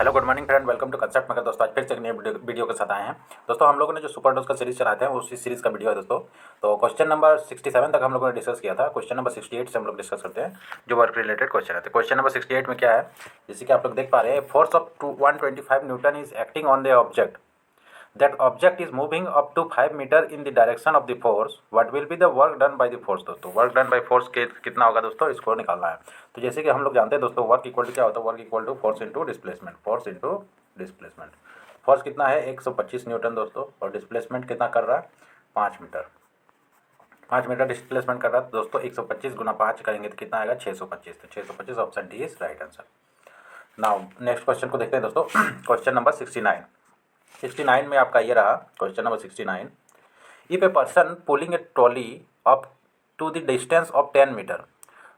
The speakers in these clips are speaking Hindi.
Hello good morning friend, welcome to Concept Maker. दोस्तों आज फिर से एक नई वीडियो के साथ आए हैं। दोस्तों हम लोगों ने जो सुपर डोज का सीरीज चलाते हैं उसी सीरीज़ का वीडियो है दोस्तों। तो क्वेश्चन नंबर 67 तक हम लोगों ने डिस्कस किया था। क्वेश्चन नंबर 68 से हम लोग डिस्कस करते हैं जो वर्क रिलेटेड क्वेश्चन है। तो क्वेश्चन नंबर 68 में क्या है, जैसे कि आप लोग देख पा रहे हैं, force of 125 Newton is acting on the object, that object is moving up to 5 meter in the direction of the force, what will be the work done by the force। दोस्तों वर्क डन बाय फोर्स के कितना होगा दोस्तों, इसको निकालना है। तो जैसे कि हम लोग जानते हैं दोस्तों, वर्क इक्वल टू क्या होता है, work equal to force into displacement. Force into displacement, force कितना है 125 न्यूटन दोस्तों, और डिस्प्लेसमेंट कितना कर रहा है 5 मीटर। 5 मीटर डिस्प्लेसमेंट कर रहा है तो दोस्तों 125 गुना 5 करेंगे तो कितना आएगा 625। तो 625 option D is right answer. Now next question को देखते हैं दोस्तों। क्वेश्चन नंबर 69 में आपका ये रहा question number 69। If a person pulling a trolley up to the distance of 10 metre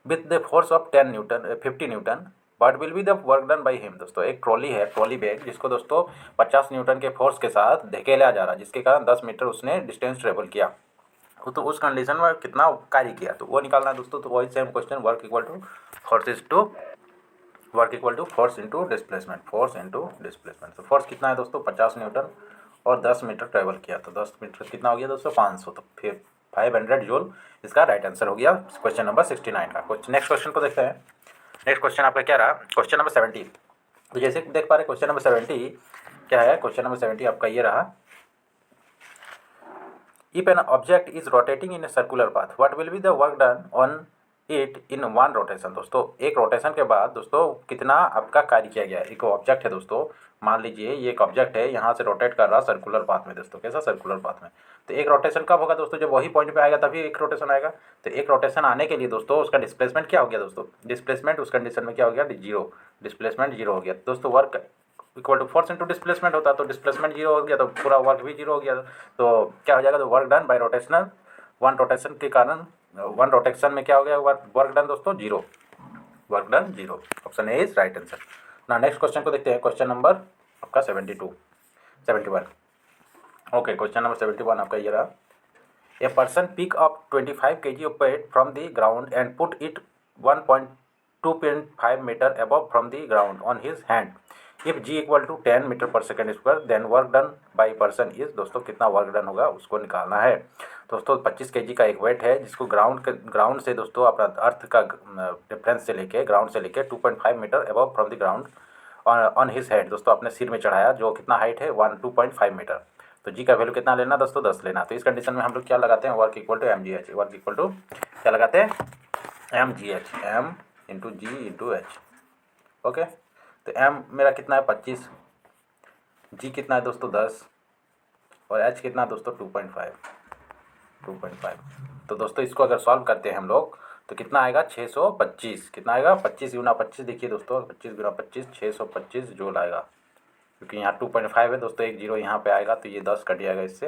with the force of 50 newton, what will be the work done by him. दोस्तों एक ट्रॉली है, ट्रॉली बैग, जिसको दोस्तों 50 न्यूटन के फोर्स के साथ धकेला जा रहा है, जिसके कारण 10 मीटर उसने डिस्टेंस ट्रेवल किया। तो उस कंडीशन में कितना कार्य किया तो वो निकालना है दोस्तों। तो वही same question, work equal to force into displacement. Force into displacement, तो फोर्स कितना है दोस्तों 50 न्यूटन और 10 मीटर ट्रेवल किया, तो 10 मीटर कितना हो गया दोस्तों 500, तो फिर 500 जूल इसका राइट आंसर हो गया क्वेश्चन नंबर 69 का। नेक्स्ट क्वेश्चन को देखते हैं। नेक्स्ट क्वेश्चन आपका क्या रहा, क्वेश्चन नंबर 70। तो जैसे देख पा रहे क्वेश्चन नंबर 70 क्या है, क्वेश्चन नंबर 70 आपका ये रहा। If an object is rotating in a circular path, what will be the work done on it in one rotation। दोस्तों एक रोटेशन के बाद दोस्तों कितना आपका कार्य किया गया है। एक ऑब्जेक्ट है दोस्तों, मान लीजिए ये एक ऑब्जेक्ट है, यहाँ से रोटेट कर रहा सर्कुलर पाथ में दोस्तों। कैसा सर्कुलर पाथ में, तो एक रोटेशन कब होगा दोस्तों, जब वही पॉइंट पे आएगा तभी एक रोटेशन आएगा। तो एक रोटेशन आने के लिए दोस्तों उसका डिस्प्लेसमेंट क्या हो गया दोस्तों, डिस्प्लेसमेंट उस कंडीशन में क्या हो गया, जीरो। डिस्प्लेसमेंट जीरो हो गया दोस्तों, work equal to force into displacement होता, तो डिस्प्लेसमेंट जीरो हो गया तो पूरा वर्क भी जीरो हो गया। तो क्या हो जाएगा, तो work done bye rotational, one rotation के कारण, वन रोटेशन में क्या हो गया वर्क डन दोस्तों zero, work done zero. Option A is right answer. ना नेक्स्ट क्वेश्चन को देखते हैं, क्वेश्चन नंबर आपका 71। ओके, क्वेश्चन नंबर 71 आपका ये रहा। A person pick up 25 kg of weight from the ground and put it 1.2.5 meter above from the ground on his hand। If g equal to 10 metre per second square then work done by person is. दोस्तों कितना वर्क डन होगा उसको निकालना है। दोस्तों 25 kg का एक वेट है, जिसको ग्राउंड से दोस्तों अपना अर्थ का रेफरेंस से लेके, ग्राउंड से लेके 2.5 metre above from the ground on his head, दोस्तों अपने सिर में चढ़ाया, जो कितना हाइट है 2.5 मीटर। तो जी का वैल्यू कितना लेना दोस्तों 10 लेना। तो इस कंडीशन में हम लोग क्या लगाते हैं, work equal to m g h. Work equal to क्या लगाते हैं, m g h, m into g into h. Okay, तो एम मेरा कितना है 25, जी कितना है दोस्तों 10, और एच कितना है दोस्तों 2.5। तो दोस्तों इसको अगर सॉल्व करते हैं हम लोग तो कितना आएगा 625। कितना आएगा 25 गुना 25, देखिए दोस्तों 25 गुना 25 625 जूल आएगा, क्योंकि यहाँ 2.5 है दोस्तों, एक जीरो यहाँ पे आएगा तो ये 10 कट जाएगा इससे,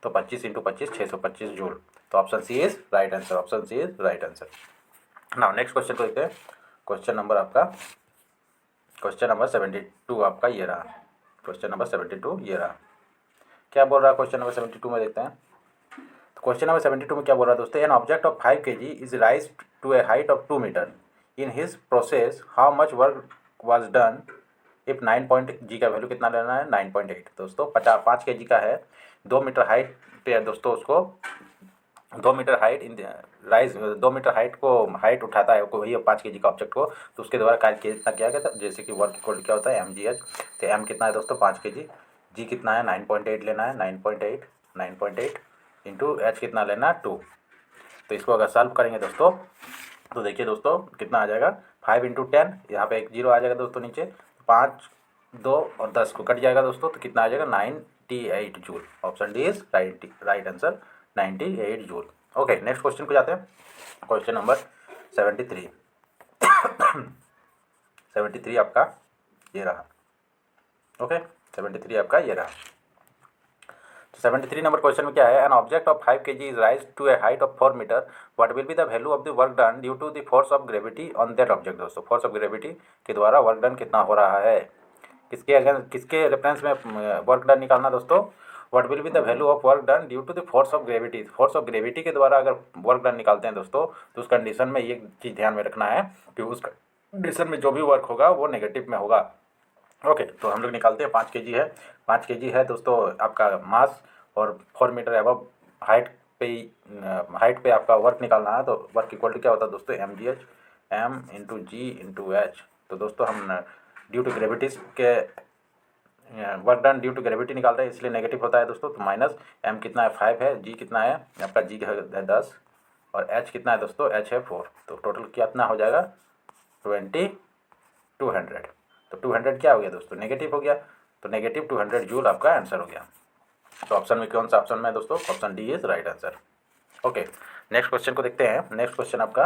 तो 25 इंटू 25 625 जूल। तो option C is right answer, option C is right answer. Now next question को देखते हैं। क्वेश्चन नंबर आपका क्वेश्चन नंबर 72 आपका ये रहा। क्वेश्चन नंबर 72 ये रहा। क्या बोल रहा है क्वेश्चन नंबर 72 में, देखते हैं। तो क्वेश्चन नंबर 72 में क्या बोल रहा है दोस्तों, N object of 5 kg is raise to a height of 2 metre. In his process how much work was done if 9 जी का वैल्यू कितना लेना है 9.8। दोस्तों 5 kg का है, 2 मीटर हाइट पे है दोस्तों, उसको 2 metre height raise 2 metre height को हाइट उठाता है वही 5 kg का ऑब्जेक्ट को, तो उसके द्वारा कार्य कितना किया गया था, जैसे कि वर्क इक्वल क्या होता है एम जी एच। तो एम कितना है दोस्तों 5 kg, जी कितना है 9.8 लेना है, 9.8 इंटू एच कितना लेना है 2। तो इसको अगर सॉल्व करेंगे दोस्तों तो देखिए दोस्तों कितना आ जाएगा 5 इंटू 10, यहाँ पे एक जीरो आ जाएगा दोस्तों नीचे, 5 2 और 10 को कट जाएगा दोस्तों, तो कितना आ जाएगा 98 joule. Option D is right answer, 98 joule. Okay, next question को जाते हैं। क्वेश्चन नंबर 73 73 आपका ये रहा। ओके, 73 आपका ये रहा। 73 नंबर क्वेश्चन में क्या है, an object of 5 kg is raise to a height of 4 metre, what will be the value of the work done due to the force of gravity on that object. दोस्तों फोर्स ऑफ ग्रेविटी के द्वारा वर्क डन कितना हो रहा है, किसके रेफरेंस में वर्क डन निकालना दोस्तों, what will be the value of work done due to the force of gravity. Force of gravity के द्वारा अगर वर्क डन निकालते हैं दोस्तों, तो उस कंडीशन में ये चीज़ ध्यान में रखना है कि उस कंडीशन में जो भी वर्क होगा वो नेगेटिव में होगा। ओके, तो हम लोग निकालते हैं 5 kg है, 5 kg है दोस्तों आपका मास, और 4 मीटर एबव हाइट पे हाइट पे आपका वर्क निकालना है। तो वर्क इक्वल टू क्या होता है दोस्तों, mgh, m into g into h. तो दोस्तों हम ड्यू टू ग्रेविटीज के work done due to gravity निकाल रहे हैं, इसलिए नेगेटिव होता है दोस्तों। तो माइनस m कितना है 5 है, g कितना है आपका, g है 10, और h कितना है दोस्तों, h है 4। तो टोटल कितना हो जाएगा 200। तो 200 क्या हो गया दोस्तों, नेगेटिव हो गया। तो नेगेटिव 200 जूल आपका आंसर हो गया। तो ऑप्शन में कौन सा ऑप्शन में है दोस्तों, option D is right answer. Okay, next question को देखते हैं। नेक्स्ट क्वेश्चन आपका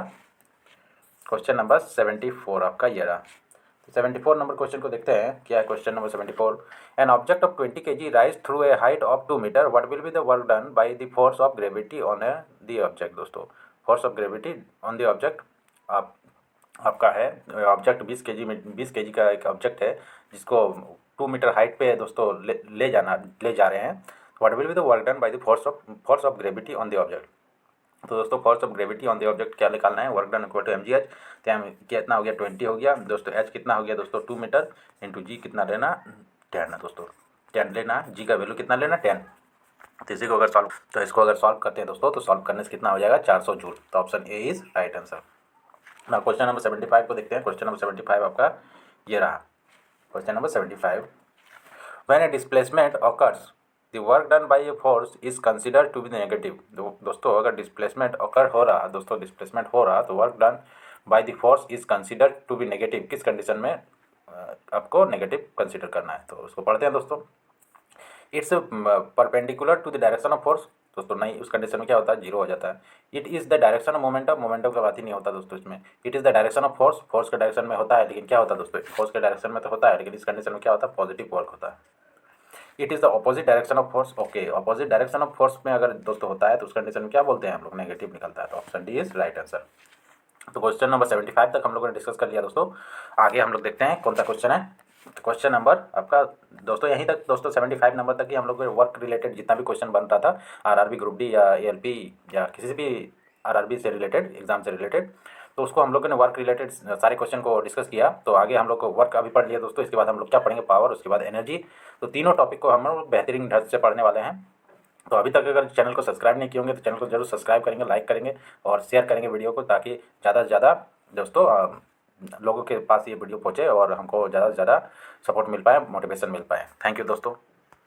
क्वेश्चन नंबर 74 आपका ये रहा। 74 नंबर क्वेश्चन को देखते हैं, क्या है question number 74। An object of 20 kg rise through a height of 2 metre, what will be the work done by the force of gravity on the object. दोस्तों force of gravity on the object आपका है, ऑब्जेक्ट 20 kg में 20 kg का एक ऑब्जेक्ट है जिसको 2 मीटर हाइट पे दोस्तों ले जा रहे हैं। What will be the work done by the force of gravity on the object. तो दोस्तों force of gravity on the object क्या निकालना है, work done equal to mgh। तो एम कितना हो गया 20 हो गया दोस्तों, h कितना हो गया दोस्तों 2 मीटर, इंटू जी कितना लेना 10 है दोस्तों, 10 लेना, जी का वैल्यू कितना लेना 10। तो इसी को अगर सॉल्व तो इसको अगर सॉल्व करते हैं दोस्तों, तो सॉल्व करने से कितना हो जाएगा 400 जूल। तो option A is right answer. ना क्वेश्चन नंबर 75 को देखते हैं। क्वेश्चन नंबर 75 आपका ये रहा। Question number 75, when a displacement occurs the work done by a force is considered to be negative. दोस्तों अगर डिस्प्लेसमेंट ऑकर हो रहा दोस्तों, डिस्प्लेसमेंट हो रहा तो work done by the force is considered to be negative, किस कंडीशन में आपको नेगेटिव कंसिडर करना है। तो उसको पढ़ते हैं दोस्तों। It's perpendicular to the direction of force. दोस्तों नहीं, उस कंडीशन में क्या होता है, जीरो हो जाता है। It is the direction of momentum, momentum का बात ही नहीं होता दोस्तों इसमें। It is the direction of force, force के डायरेक्शन में होता है, लेकिन क्या होता है दोस्तों, फोर्स के डायरेक्शन में तो होता है, लेकिन इस कंडीशन में क्या होता है, पॉजिटिव वर्क होता है। It is the opposite direction of force. Okay, opposite direction of force में अगर दोस्तों होता है तो उस कंडीशन में क्या बोलते हैं हम लोग, नेगेटिव निकलता है। तो option D is right answer. तो क्वेश्चन नंबर 75 तक हम लोगों ने डिस्कस कर लिया दोस्तों। आगे हम लोग देखते हैं कौन सा क्वेश्चन है। तो क्वेश्चन नंबर आपका दोस्तों यहीं तक दोस्तों 75 नंबर तक ही हम लोग वर्क रिलेटेड जितना भी क्वेश्चन बनता था, आरआरबी ग्रुप डी या एएलपी या किसी भी आरआरबी से रिलेटेड, एग्जाम से रिलेटेड, तो उसको हम लोगों ने वर्क रिलेटेड सारे क्वेश्चन को डिस्कस किया। तो आगे हम लोग को वर्क अभी पढ़ लिया दोस्तों, इसके बाद हम लोग क्या पढ़ेंगे, पावर, उसके बाद एनर्जी। तो तीनों टॉपिक को हम लोग बेहतरीन ढंग से पढ़ने वाले हैं। तो अभी तक अगर चैनल को सब्सक्राइब नहीं किए होंगे तो चैनल को जरूर सब्सक्राइब करेंगे, लाइक करेंगे और शेयर करेंगे वीडियो को, ताकि ज़्यादा से ज़्यादा दोस्तों लोगों के पास ये वीडियो पहुँचे और हमको ज़्यादा से ज़्यादा सपोर्ट मिल पाए, मोटिवेशन मिल पाए। थैंक यू दोस्तों।